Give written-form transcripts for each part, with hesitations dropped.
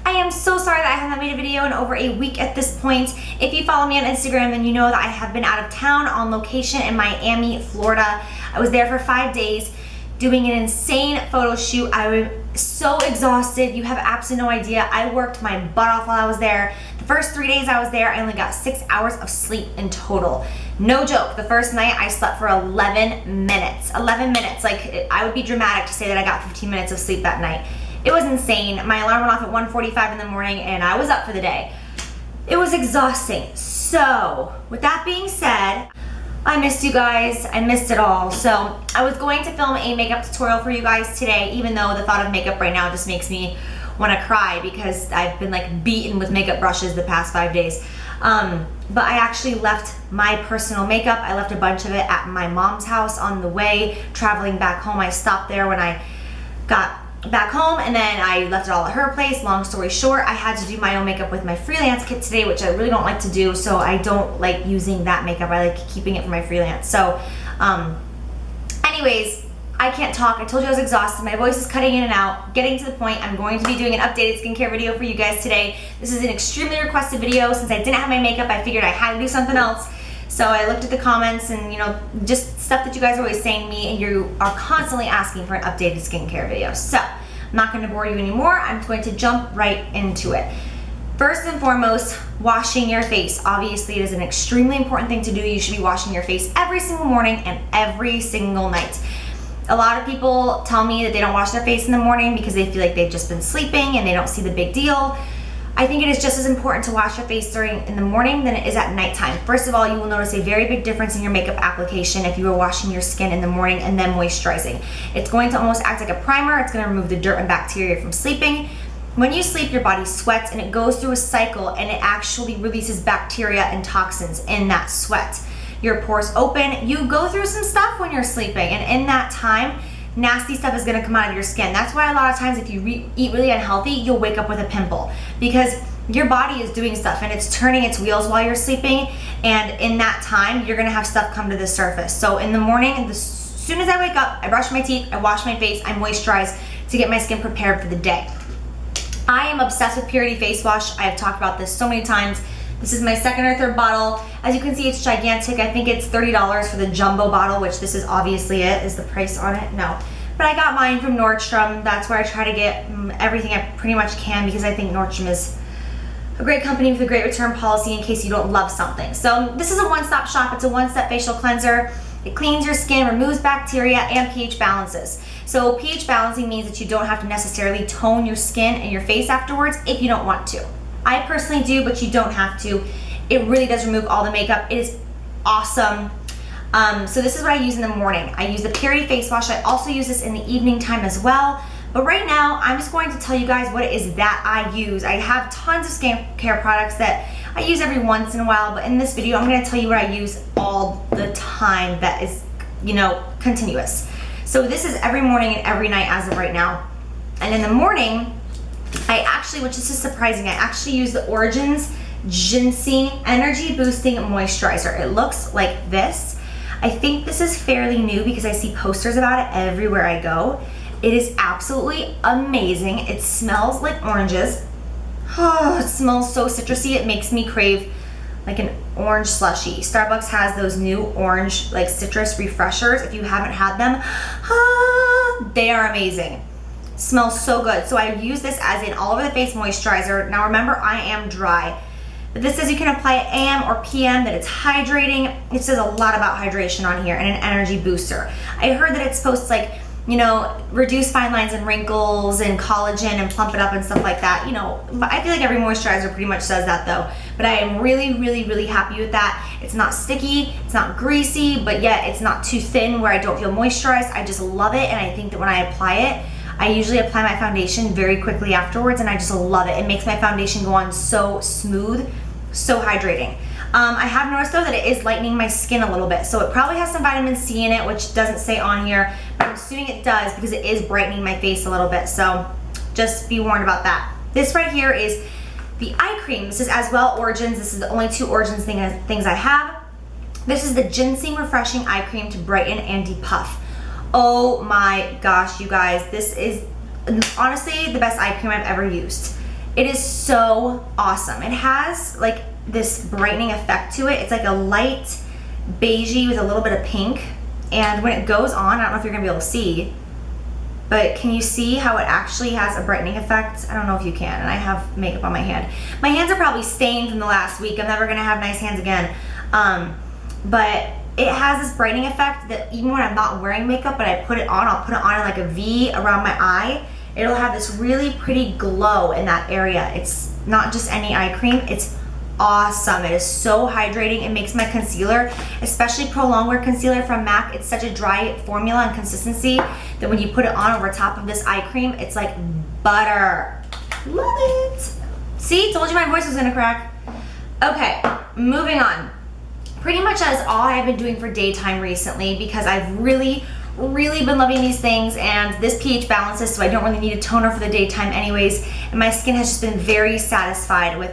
I am so sorry that I have not made a video in over a week at this point. If you follow me on Instagram, then you know that I have been out of town on location in Miami, Florida. I was there for 5 days doing an insane photo shoot. I was so exhausted. You have absolutely no idea. I worked my butt off while I was there. The first 3 days I was there, I only got 6 hours of sleep in total. No joke, the first night I slept for 11 minutes. 11 minutes, like I would be dramatic to say that I got 15 minutes of sleep that night. It was insane. My alarm went off at 1:45 in the morning and I was up for the day. It was exhausting. So, with that being said, I missed you guys. I missed it all. So, I was going to film a makeup tutorial for you guys today, even though the thought of makeup right now just makes me want to cry because I've been like beaten with makeup brushes the past 5 days. But I actually left my personal makeup. I left a bunch of it at my mom's house on the way, traveling back home. I stopped there when I got back home and then I left it all at her place. Long story short, I had to do my own makeup with my freelance kit today, which I really don't like to do, so I don't like using that makeup. I like keeping it for my freelance. So anyways, I can't talk. I told you I was exhausted. My voice is cutting in and out. Getting to the point, I'm going to be doing an updated skincare video for you guys today. This is an extremely requested video. Since I didn't have my makeup, I figured I had to do something else. So I looked at the comments and, you know, just stuff that you guys are always saying to me, and you are constantly asking for an updated skincare video. So I'm not going to bore you anymore. I'm going to jump right into it. First and foremost, washing your face. Obviously, it is an extremely important thing to do. You should be washing your face every single morning and every single night. A lot of people tell me that they don't wash their face in the morning because they feel like they've just been sleeping and they don't see the big deal. I think it is just as important to wash your face in the morning than it is at nighttime. First of all, you will notice a very big difference in your makeup application if you are washing your skin in the morning and then moisturizing. It's going to almost act like a primer. It's going to remove the dirt and bacteria from sleeping. When you sleep, your body sweats and it goes through a cycle and it actually releases bacteria and toxins in that sweat. Your pores open. You go through some stuff when you're sleeping, and in that time, nasty stuff is gonna come out of your skin. That's why a lot of times if you eat really unhealthy, you'll wake up with a pimple because your body is doing stuff and it's turning its wheels while you're sleeping, and in that time, you're gonna have stuff come to the surface. So in the morning, as soon as I wake up, I brush my teeth, I wash my face, I moisturize to get my skin prepared for the day. I am obsessed with Purity Face Wash. I have talked about this so many times. This is my second or third bottle. As you can see, it's gigantic. I think it's $30 for the jumbo bottle, which this is obviously it. Is the price on it? No. But I got mine from Nordstrom. That's where I try to get everything I pretty much can because I think Nordstrom is a great company with a great return policy in case you don't love something. So this is a one-stop shop. It's a one-step facial cleanser. It cleans your skin, removes bacteria, and pH balances. So pH balancing means that you don't have to necessarily tone your skin and your face afterwards if you don't want to. I personally do, but you don't have to. It really does remove all the makeup. It is awesome. So this is what I use in the morning. I use the Purity Face Wash. I also use this in the evening time as well. But right now, I'm just going to tell you guys what it is that I use. I have tons of skincare products that I use every once in a while, but in this video, I'm gonna tell you what I use all the time that is, you know, continuous. So this is every morning and every night as of right now. And in the morning, I actually, which is just surprising, I actually use the Origins Ginseng Energy Boosting Moisturizer. It looks like this. I think this is fairly new because I see posters about it everywhere I go. It is absolutely amazing. It smells like oranges. Oh, it smells so citrusy. It makes me crave like an orange slushie. Starbucks has those new orange like citrus refreshers. If you haven't had them, they are amazing. Smells so good. So I use this as an all over the face moisturizer. Now remember, I am dry, but this says you can apply it AM or PM, that it's hydrating. It says a lot about hydration on here and an energy booster. I heard that it's supposed to, like, you know, reduce fine lines and wrinkles and collagen and plump it up and stuff like that. You know, but I feel like every moisturizer pretty much says that though. But I am really, really, really happy with that. It's not sticky, it's not greasy, but yet it's not too thin where I don't feel moisturized. I just love it, and I think that when I apply it, I usually apply my foundation very quickly afterwards, and I just love it. It makes my foundation go on so smooth, so hydrating. I have noticed though that it is lightening my skin a little bit, so it probably has some vitamin C in it, which doesn't say on here, but I'm assuming it does because it is brightening my face a little bit, so just be warned about that. This right here is the eye cream. This is as well Origins. This is the only two Origins things I have. This is the Ginseng Refreshing Eye Cream to brighten and depuff. Oh my gosh, you guys, this is honestly the best eye cream I've ever used. It is so awesome. It has like this brightening effect to it. It's like a light beigey with a little bit of pink. And when it goes on, I don't know if you're gonna be able to see, but can you see how it actually has a brightening effect? I don't know if you can, and I have makeup on my hand. My hands are probably stained from the last week. I'm never gonna have nice hands again. But it has this brightening effect that even when I'm not wearing makeup, but I put it on, I'll put it on in like a V around my eye. It'll have this really pretty glow in that area. It's not just any eye cream, it's awesome. It is so hydrating. It makes my concealer, especially Pro Longwear Concealer from MAC, it's such a dry formula and consistency that when you put it on over top of this eye cream, it's like butter. Love it. See, told you my voice was gonna crack. Okay, moving on. Pretty much as all I've been doing for daytime recently, because I've really been loving these things, and this pH balances, so I don't really need a toner for the daytime anyways, and my skin has just been very satisfied with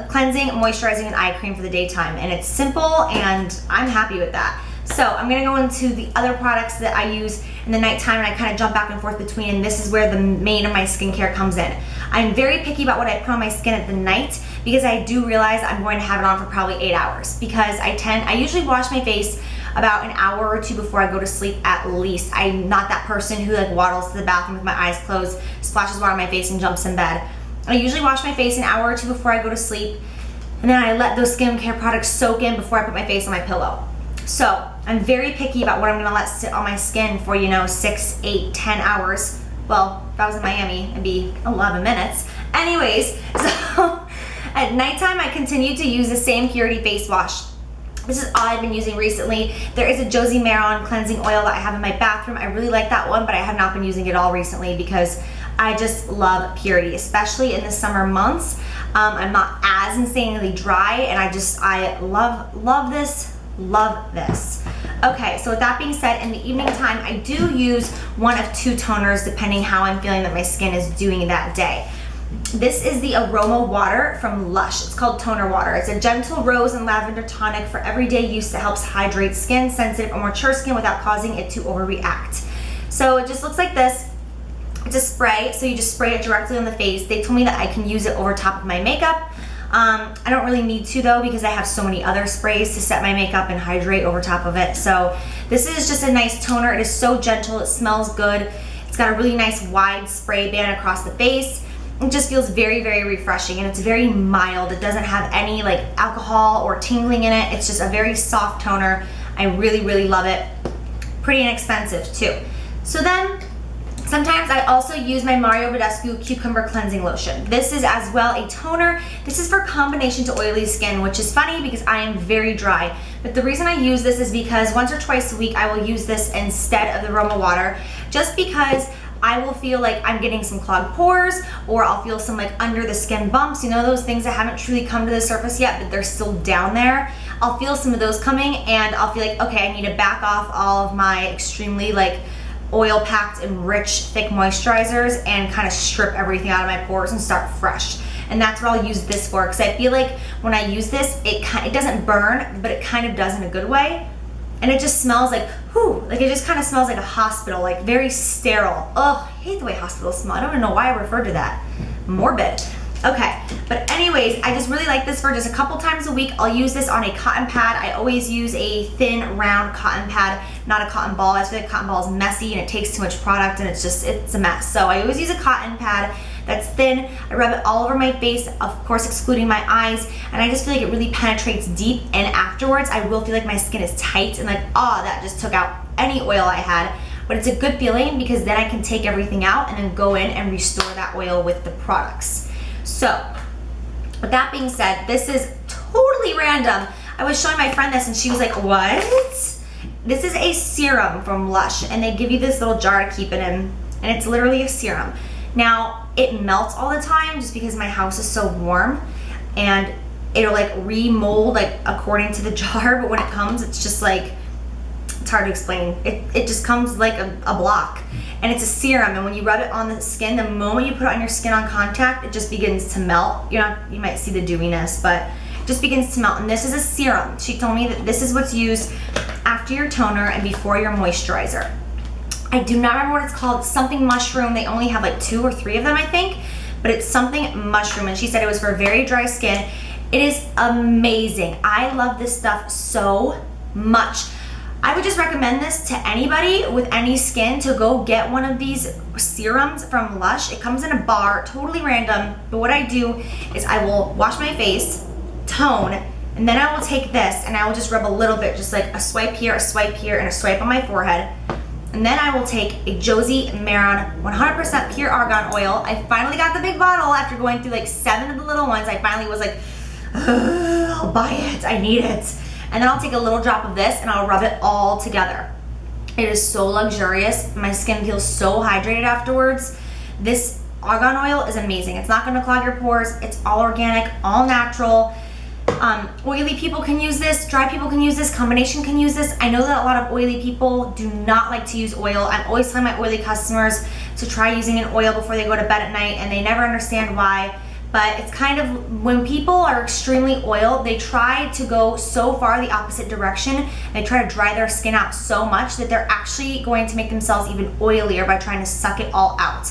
cleansing, moisturizing, and eye cream for the daytime, and it's simple and I'm happy with that. So I'm gonna go into the other products that I use in the nighttime, and I kind of jump back and forth between, and this is where the main of my skincare comes in. I'm very picky about what I put on my skin at the night because I do realize I'm going to have it on for probably 8 hours, because I usually wash my face about an hour or two before I go to sleep at least. I'm not that person who like waddles to the bathroom with my eyes closed, splashes water on my face, and jumps in bed. I usually wash my face an hour or two before I go to sleep, and then I let those skincare products soak in before I put my face on my pillow. So I'm very picky about what I'm gonna let sit on my skin for, you know, 6, 8, 10 hours. Well, if I was in Miami, it'd be 11 minutes. Anyways, so at nighttime, I continue to use the same Purity face wash. This is all I've been using recently. There is a Josie Maran cleansing oil that I have in my bathroom. I really like that one, but I have not been using it all recently because I just love Purity, especially in the summer months. I'm not as insanely dry, and I love this. Okay, so with that being said, in the evening time, I do use one of 2 toners depending how I'm feeling that my skin is doing that day. This is the Aroma Water from Lush. It's called Toner Water. It's a gentle rose and lavender tonic for everyday use that helps hydrate skin, sensitive or mature skin without causing it to overreact. So it just looks like this. It's a spray, so you just spray it directly on the face. They told me that I can use it over top of my makeup. I don't really need to though, because I have so many other sprays to set my makeup and hydrate over top of it. So this is just a nice toner. It is so gentle, it smells good. It's got a really nice wide spray band across the face. It just feels very refreshing, and it's very mild. It doesn't have any like alcohol or tingling in it. It's just a very soft toner. I really love it. Pretty inexpensive too. So then, sometimes I also use my Badescu Cucumber Cleansing Lotion. This is as well a toner. This is for combination to oily skin, which is funny because I am very dry. But the reason I use this is because once or twice a week I will use this instead of the Aroma Water, just because I will feel like I'm getting some clogged pores, or I'll feel some like under the skin bumps, you know, those things that haven't truly come to the surface yet, but they're still down there. I'll feel some of those coming, and I'll feel like, okay, I need to back off all of my extremely like oil packed and rich thick moisturizers and kind of strip everything out of my pores and start fresh. And that's what I'll use this for, because I feel like when I use this, it doesn't burn, but it kind of does in a good way. And it just smells like, whew, like it just kind of smells like a hospital, like very sterile. Ugh, I hate the way hospitals smell. I don't even know why I referred to that. Morbid. Okay, but anyways, I just really like this for just a couple times a week. I'll use this on a cotton pad. I always use a thin, round cotton pad, not a cotton ball. I feel like cotton ball is messy and it takes too much product and it's a mess. So I always use a cotton pad that's thin. I rub it all over my face, of course excluding my eyes, and I just feel like it really penetrates deep, and afterwards I will feel like my skin is tight and like, oh, that just took out any oil I had. But it's a good feeling because then I can take everything out and then go in and restore that oil with the products. So, with that being said, this is totally random. I was showing my friend this and she was like, what? This is a serum from Lush, and they give you this little jar to keep it in, and it's literally a serum. Now, it melts all the time just because my house is so warm, and it'll like remold like according to the jar, but when it comes, it's just like, it's hard to explain. It just comes like a block, and it's a serum, and when you rub it on the skin, the moment you put it on your skin on contact, it just begins to melt. You might see the dewiness, but it just begins to melt. And this is a serum. She told me that this is what's used after your toner and before your moisturizer. I do not remember what it's called, something mushroom. They only have like 2 or 3 of them, I think, but it's something mushroom, and she said it was for very dry skin. It is amazing. I love this stuff so much. I would just recommend this to anybody with any skin to go get one of these serums from Lush. It comes in a bar, totally random, but what I do is I will wash my face, tone, and then I will take this and I will just rub a little bit, just like a swipe here, and a swipe on my forehead. And then I will take a Josie Maran 100% pure argan oil. I finally got the big bottle after going through like 7 of the little ones. I finally was like, I'll buy it, I need it. And then I'll take a little drop of this and I'll rub it all together. It is so luxurious. My skin feels so hydrated afterwards. This argan oil is amazing. It's not gonna clog your pores. It's all organic, all natural. Oily people can use this, dry people can use this, combination can use this. I know that a lot of oily people do not like to use oil. I'm always telling my oily customers to try using an oil before they go to bed at night, and they never understand why. But it's kind of, when people are extremely oiled, they try to go so far the opposite direction. They try to dry their skin out so much that they're actually going to make themselves even oilier by trying to suck it all out.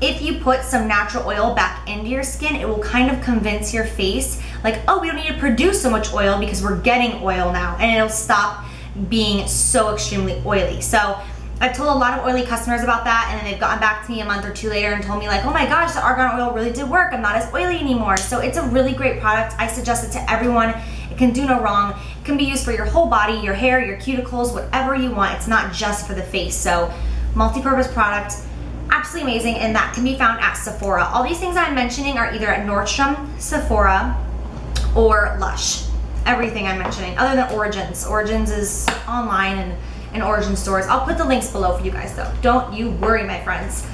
If you put some natural oil back into your skin, it will kind of convince your face like, oh, we don't need to produce so much oil because we're getting oil now, and it'll stop being so extremely oily. So I've told a lot of oily customers about that, and then they've gotten back to me a month or 2 later and told me like, oh my gosh, the argan oil really did work. I'm not as oily anymore. So it's a really great product. I suggest it to everyone. It can do no wrong. It can be used for your whole body, your hair, your cuticles, whatever you want. It's not just for the face. So multi-purpose product, absolutely amazing, and that can be found at Sephora. All these things I'm mentioning are either at Nordstrom, Sephora, or Lush. Everything I'm mentioning, other than Origins. Origins is online and in Origin stores. I'll put the links below for you guys though. Don't you worry, my friends.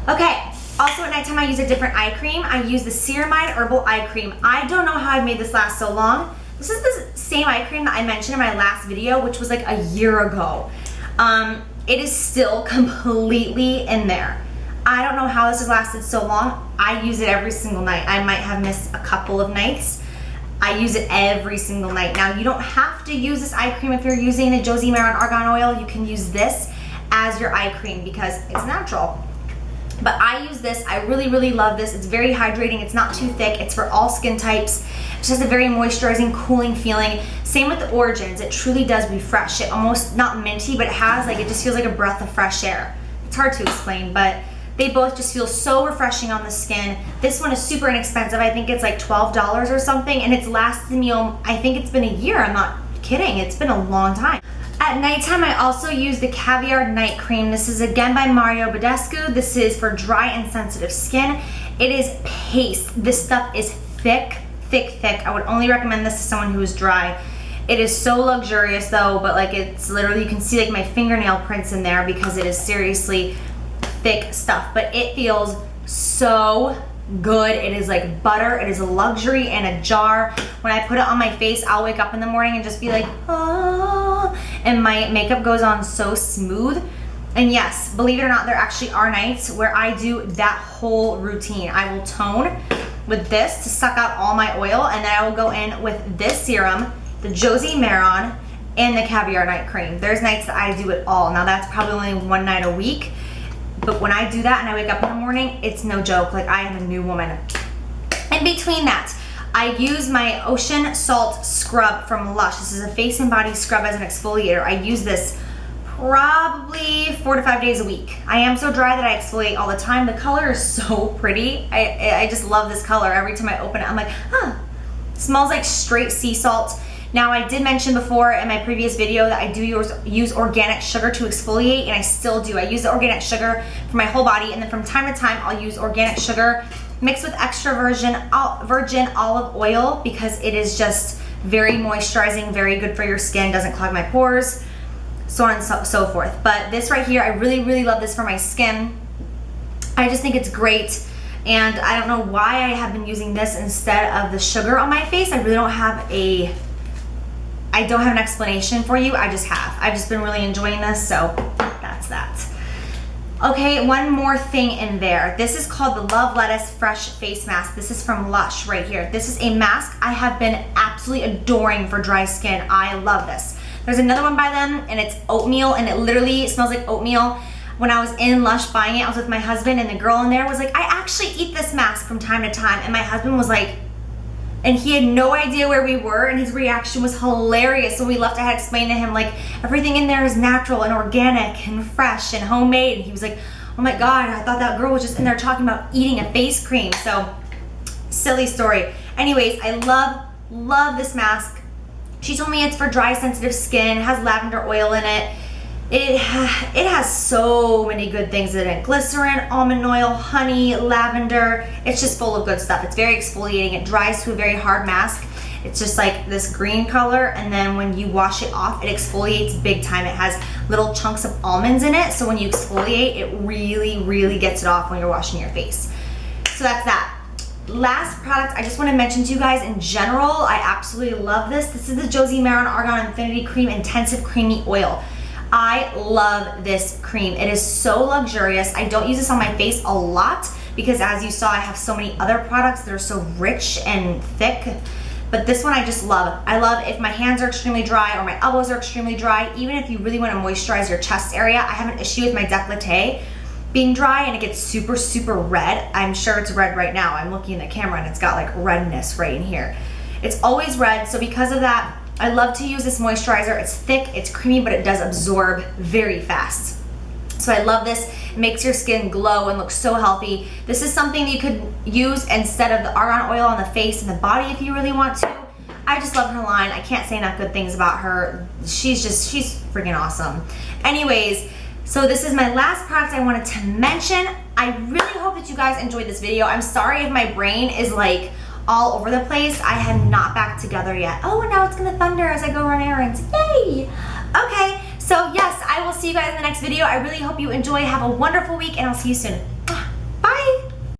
Okay, also at nighttime I use a different eye cream. I use the Ceramide Herbal Eye Cream. I don't know how I've made this last so long. This is the same eye cream that I mentioned in my last video, which was like a year ago. It is still completely in there. I don't know how this has lasted so long. I use it every single night. I might have missed a couple of nights. I use it every single night. Now, you don't have to use this eye cream if you're using the Josie Maran Argan Oil. You can use this as your eye cream because it's natural. But I use this. I really, really love this. It's very hydrating. It's not too thick. It's for all skin types. It just has a very moisturizing, cooling feeling. Same with the Origins. It truly does refresh. It almost, not minty, but it has like, it just feels like a breath of fresh air. It's hard to explain, but they both just feel so refreshing on the skin. This one is super inexpensive. I think it's like $12 or something, and it's lasted me, I think it's been a year. I'm not kidding. It's been a long time. At nighttime, I also use the Caviar Night Cream. This is again by Badescu. This is for dry and sensitive skin. It is paste. This stuff is thick, thick, thick. I would only recommend this to someone who is dry. It is so luxurious though, but like it's literally, you can see like my fingernail prints in there because it is seriously thick stuff, but it feels so good. It is like butter. It is a luxury in a jar. When I put it on my face, I'll wake up in the morning and just be like, oh, and my makeup goes on so smooth. And yes, believe it or not, there actually are nights where I do that whole routine. I will tone with this to suck out all my oil, and then I will go in with this serum, the Josie Maran, and the Caviar Night Cream. There's nights that I do it all. Now that's probably only one night a week, but when I do that and I wake up in the morning, it's no joke. Like, I am a new woman. In between that, I use my Ocean Salt Scrub from Lush. This is a face and body scrub as an exfoliator. I use this probably 4 to 5 days a week. I am so dry that I exfoliate all the time. The color is so pretty. I just love this color. Every time I open it, I'm like, huh. It smells like straight sea salt. Now, I did mention before in my previous video that I do use organic sugar to exfoliate, and I still do. I use the organic sugar for my whole body, and then from time to time, I'll use organic sugar mixed with extra virgin olive oil because it is just very moisturizing, very good for your skin, doesn't clog my pores, so on and so forth. But this right here, I really, really love this for my skin. I just think it's great. And I don't know why I have been using this instead of the sugar on my face. I really don't have an explanation for you. I just have. I've just been really enjoying this, so that's that. Okay, one more thing in there. This is called the Love Lettuce Fresh Face Mask. This is from Lush right here. This is a mask I have been absolutely adoring for dry skin. I love this. There's another one by them, and it's oatmeal, and it literally smells like oatmeal. when I was in Lush buying it, I was with my husband, and the girl in there was like, I actually eat this mask from time to time. And my husband was like, and he had no idea where we were, and his reaction was hilarious. So we left, I had to explain to him, like, everything in there is natural and organic and fresh and homemade. And he was like, oh my God, I thought that girl was just in there talking about eating a face cream. So, silly story. Anyways, I love this mask. She told me it's for dry, sensitive skin. It has lavender oil in it. It has so many good things in it. Glycerin, almond oil, honey, lavender. It's just full of good stuff. It's very exfoliating. It dries to a very hard mask. It's just like this green color, and then when you wash it off, it exfoliates big time. It has little chunks of almonds in it, so when you exfoliate, it really gets it off when you're washing your face. So that's that. Last product I just want to mention to you guys in general, I absolutely love this. This is the Josie Maran Argan Infinity Cream Intensive Creamy Oil. I love this cream. It is so luxurious. I don't use this on my face a lot because, as you saw, I have so many other products that are so rich and thick. But this one I just love. I love if my hands are extremely dry or my elbows are extremely dry. Even if you really want to moisturize your chest area, I have an issue with my décolleté being dry and it gets super red. I'm sure it's red right now. I'm looking at the camera and it's got like redness right in here. It's always red, so because of that, I love to use this moisturizer. It's thick, it's creamy, but it does absorb very fast. So I love this. It makes your skin glow and look so healthy. This is something you could use instead of the argan oil on the face and the body if you really want to. I just love her line. I can't say enough good things about her. She's freaking awesome. Anyways, so this is my last product I wanted to mention. I really hope that you guys enjoyed this video. I'm sorry if my brain is like all over the place. I have not back together yet. Oh, and now it's gonna thunder as I go run errands. Yay! Okay, so yes, I will see you guys in the next video. I really hope you enjoy. Have a wonderful week, and I'll see you soon.